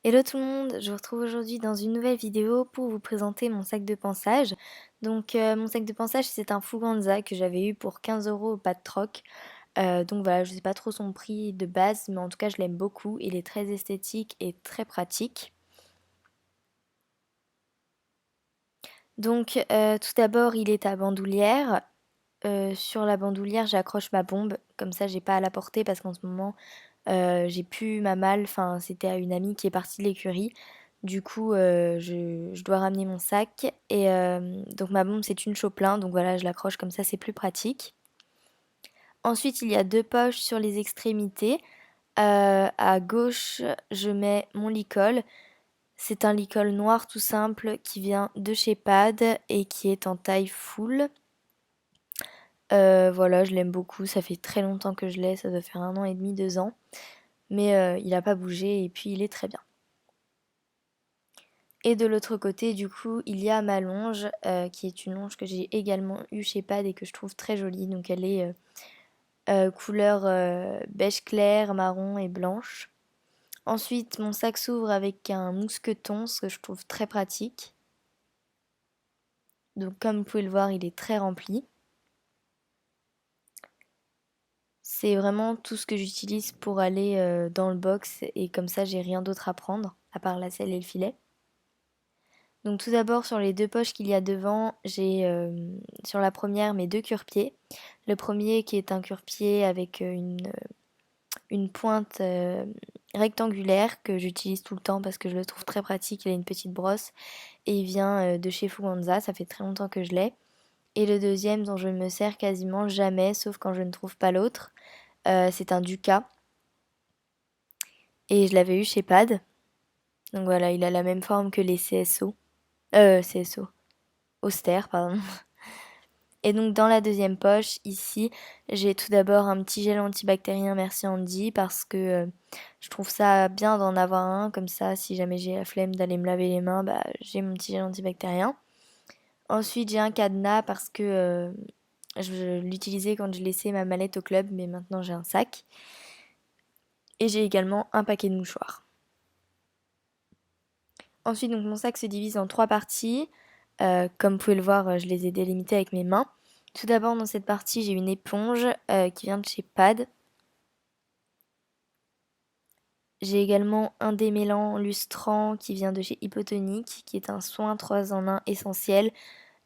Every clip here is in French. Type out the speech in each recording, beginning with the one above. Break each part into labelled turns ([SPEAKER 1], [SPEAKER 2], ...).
[SPEAKER 1] Hello tout le monde, je vous retrouve aujourd'hui dans une nouvelle vidéo pour vous présenter mon sac de pansage. Mon sac de pansage c'est un Fuganza que j'avais eu pour 15 € au pas de troc. Donc voilà, je sais pas trop son prix de base, mais en tout cas je l'aime beaucoup. Il est très esthétique et très pratique. Tout d'abord il est à bandoulière. Sur la bandoulière j'accroche ma bombe, comme ça j'ai pas à la porter parce qu'en ce moment j'ai plus ma malle, enfin c'était à une amie qui est partie de l'écurie. Du coup, je dois ramener mon sac et donc ma bombe c'est une Chopin, donc voilà je l'accroche comme ça c'est plus pratique. Ensuite il y a deux poches sur les extrémités. À gauche je mets mon licol. C'est un licol noir tout simple qui vient de chez Pad et qui est en taille full. Voilà, je l'aime beaucoup, ça fait très longtemps que je l'ai, ça doit faire 1 an et demi, 2 ans. Mais il n'a pas bougé et puis il est très bien. Et de l'autre côté, du coup, il y a ma longe, qui est une longe que j'ai également eue chez Pad et que je trouve très jolie. Donc elle est couleur beige clair, marron et blanche. Ensuite, mon sac s'ouvre avec un mousqueton, ce que je trouve très pratique. Donc comme vous pouvez le voir, il est très rempli. C'est vraiment tout ce que j'utilise pour aller dans le box et comme ça, j'ai rien d'autre à prendre, à part la selle et le filet. Donc tout d'abord sur les deux poches qu'il y a devant, j'ai sur la première mes deux cure-pieds. Le premier qui est un cure-pied avec une pointe rectangulaire que j'utilise tout le temps parce que je le trouve très pratique. Il a une petite brosse et il vient de chez Fuganza, ça fait très longtemps que je l'ai. Et le deuxième dont je ne me sers quasiment jamais, sauf quand je ne trouve pas l'autre, c'est un Duca et je l'avais eu chez Pad. Donc voilà, il a la même forme que les CSO. CSO. Austère, pardon. Et donc dans la deuxième poche, ici, j'ai tout d'abord un petit gel antibactérien Merci Andy parce que je trouve ça bien d'en avoir un. Comme ça, si jamais j'ai la flemme d'aller me laver les mains, bah, j'ai mon petit gel antibactérien. Ensuite, j'ai un cadenas parce que je l'utilisais quand je laissais ma mallette au club, mais maintenant j'ai un sac. Et j'ai également un paquet de mouchoirs. Ensuite, donc mon sac se divise en trois parties. Comme vous pouvez le voir, je les ai délimités avec mes mains. Tout d'abord, dans cette partie, j'ai une éponge qui vient de chez Pad. J'ai également un démêlant lustrant qui vient de chez Hypotonique, qui est un soin 3 en 1 essentiel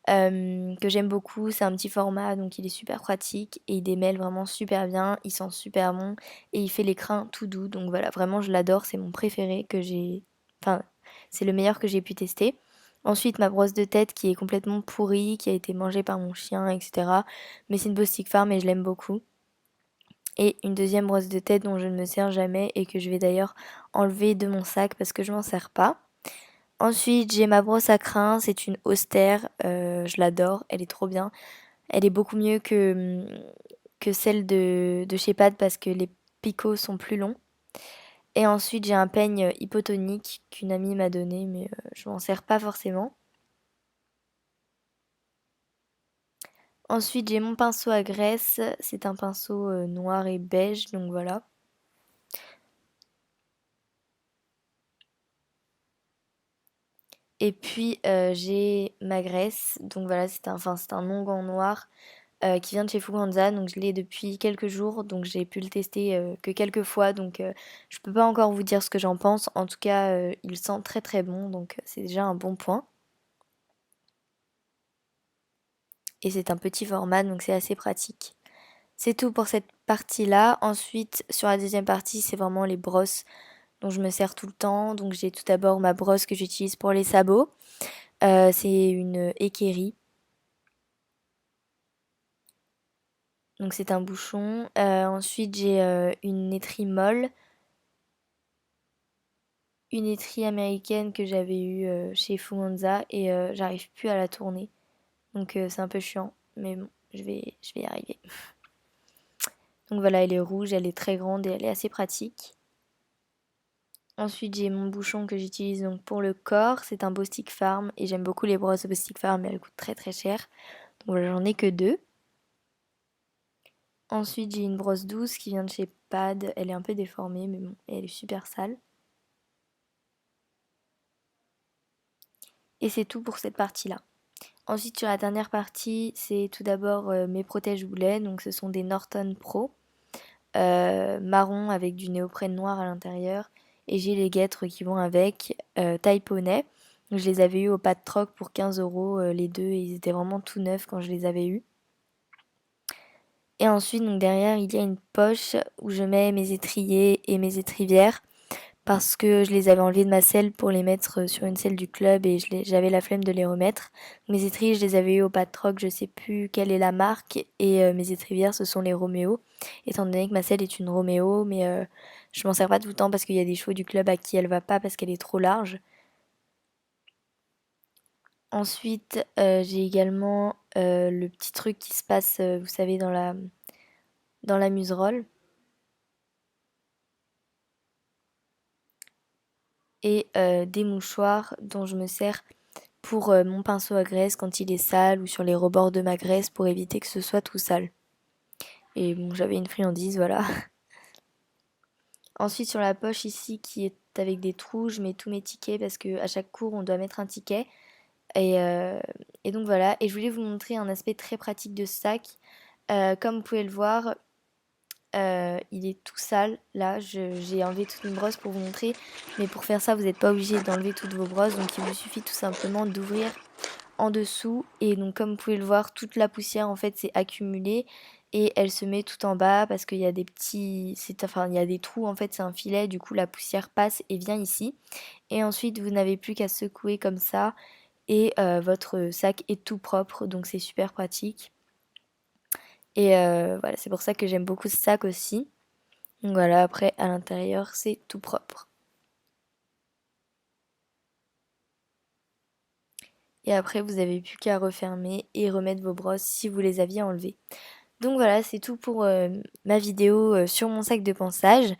[SPEAKER 1] que j'aime beaucoup. C'est un petit format, donc il est super pratique et il démêle vraiment super bien. Il sent super bon et il fait l'écrin tout doux. Donc voilà, vraiment je l'adore. C'est mon préféré que j'ai. Enfin, c'est le meilleur que j'ai pu tester. Ensuite, ma brosse de tête qui est complètement pourrie, qui a été mangée par mon chien, etc. Mais c'est une Bostik Farm et je l'aime beaucoup. Et une deuxième brosse de tête dont je ne me sers jamais et que je vais d'ailleurs enlever de mon sac parce que je m'en sers pas. Ensuite, j'ai ma brosse à crin, c'est une austère, je l'adore, elle est trop bien. Elle est beaucoup mieux que celle de chez Pad parce que les picots sont plus longs. Et ensuite, j'ai un peigne hypotonique qu'une amie m'a donné, mais je m'en sers pas forcément. Ensuite, j'ai mon pinceau à graisse, c'est un pinceau noir et beige, donc voilà. Et puis j'ai ma graisse, donc voilà, c'est un onguent noir qui vient de chez Fuganza, donc je l'ai depuis quelques jours, donc j'ai pu le tester que quelques fois, donc je peux pas encore vous dire ce que j'en pense. En tout cas, il sent très très bon, donc c'est déjà un bon point. Et c'est un petit format, donc c'est assez pratique. C'est tout pour cette partie-là. Ensuite, sur la deuxième partie, c'est vraiment les brosses dont je me sers tout le temps. Donc j'ai tout d'abord ma brosse que j'utilise pour les sabots. C'est une Ekeri. Donc c'est un bouchon. Ensuite j'ai une étrie molle, une étrie américaine que j'avais eue chez Fuganza et j'arrive plus à la tourner. Donc c'est un peu chiant, mais bon, je vais y arriver. Donc voilà, elle est rouge, elle est très grande et elle est assez pratique. Ensuite j'ai mon bouchon que j'utilise donc pour le corps, c'est un Bostik Farm et j'aime beaucoup les brosses Bostik Farm mais elles coûtent très très cher. Donc voilà, j'en ai que deux. Ensuite j'ai une brosse douce qui vient de chez Pad, elle est un peu déformée mais bon, elle est super sale. Et c'est tout pour cette partie-là. Ensuite, sur la dernière partie, c'est tout d'abord mes protège-boulets. Donc, ce sont des Norton Pro, marron avec du néoprène noir à l'intérieur. Et j'ai les guêtres qui vont avec, taille poney. Donc, je les avais eu au pas de troc pour 15 € les deux. Et ils étaient vraiment tout neufs quand je les avais eus. Et ensuite, donc derrière, il y a une poche où je mets mes étriers et mes étrivières parce que je les avais enlevés de ma selle pour les mettre sur une selle du club et j'avais la flemme de les remettre. Mes étriers, je les avais eu au pas de troc, je sais plus quelle est la marque, et mes étrivières, ce sont les Roméo, étant donné que ma selle est une Roméo, mais je m'en sers pas tout le temps parce qu'il y a des chevaux du club à qui elle va pas parce qu'elle est trop large. Ensuite, j'ai également le petit truc qui se passe, vous savez, dans la muserolle. Et des mouchoirs dont je me sers pour mon pinceau à graisse quand il est sale ou sur les rebords de ma graisse pour éviter que ce soit tout sale. Et bon, j'avais une friandise, voilà. Ensuite, sur la poche ici qui est avec des trous, je mets tous mes tickets parce qu'à chaque cours, on doit mettre un ticket. Et, euh, et donc voilà, et je voulais vous montrer un aspect très pratique de ce sac. Comme vous pouvez le voir, il est tout sale. Là, j'ai enlevé toute une brosse pour vous montrer. Mais pour faire ça, vous n'êtes pas obligé d'enlever toutes vos brosses. Donc il vous suffit tout simplement d'ouvrir en dessous. Et donc comme vous pouvez le voir, toute la poussière en fait s'est accumulée. Et elle se met tout en bas parce qu'il y a des petits... Enfin, il y a des trous en fait, c'est un filet. Du coup, la poussière passe et vient ici. Et ensuite, vous n'avez plus qu'à secouer comme ça. Et votre sac est tout propre. Donc c'est super pratique. Et voilà, c'est pour ça que j'aime beaucoup ce sac aussi. Donc voilà, après à l'intérieur c'est tout propre. Et après vous avez plus qu'à refermer et remettre vos brosses si vous les aviez enlevées. Donc voilà, c'est tout pour ma vidéo sur mon sac de ponçage.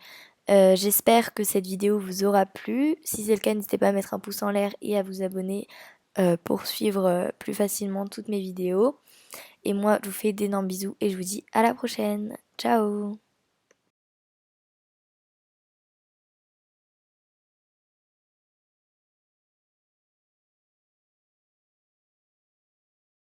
[SPEAKER 1] J'espère que cette vidéo vous aura plu. Si c'est le cas, n'hésitez pas à mettre un pouce en l'air et à vous abonner pour suivre plus facilement toutes mes vidéos. Et moi, je vous fais d'énormes bisous et je vous dis à la prochaine. Ciao!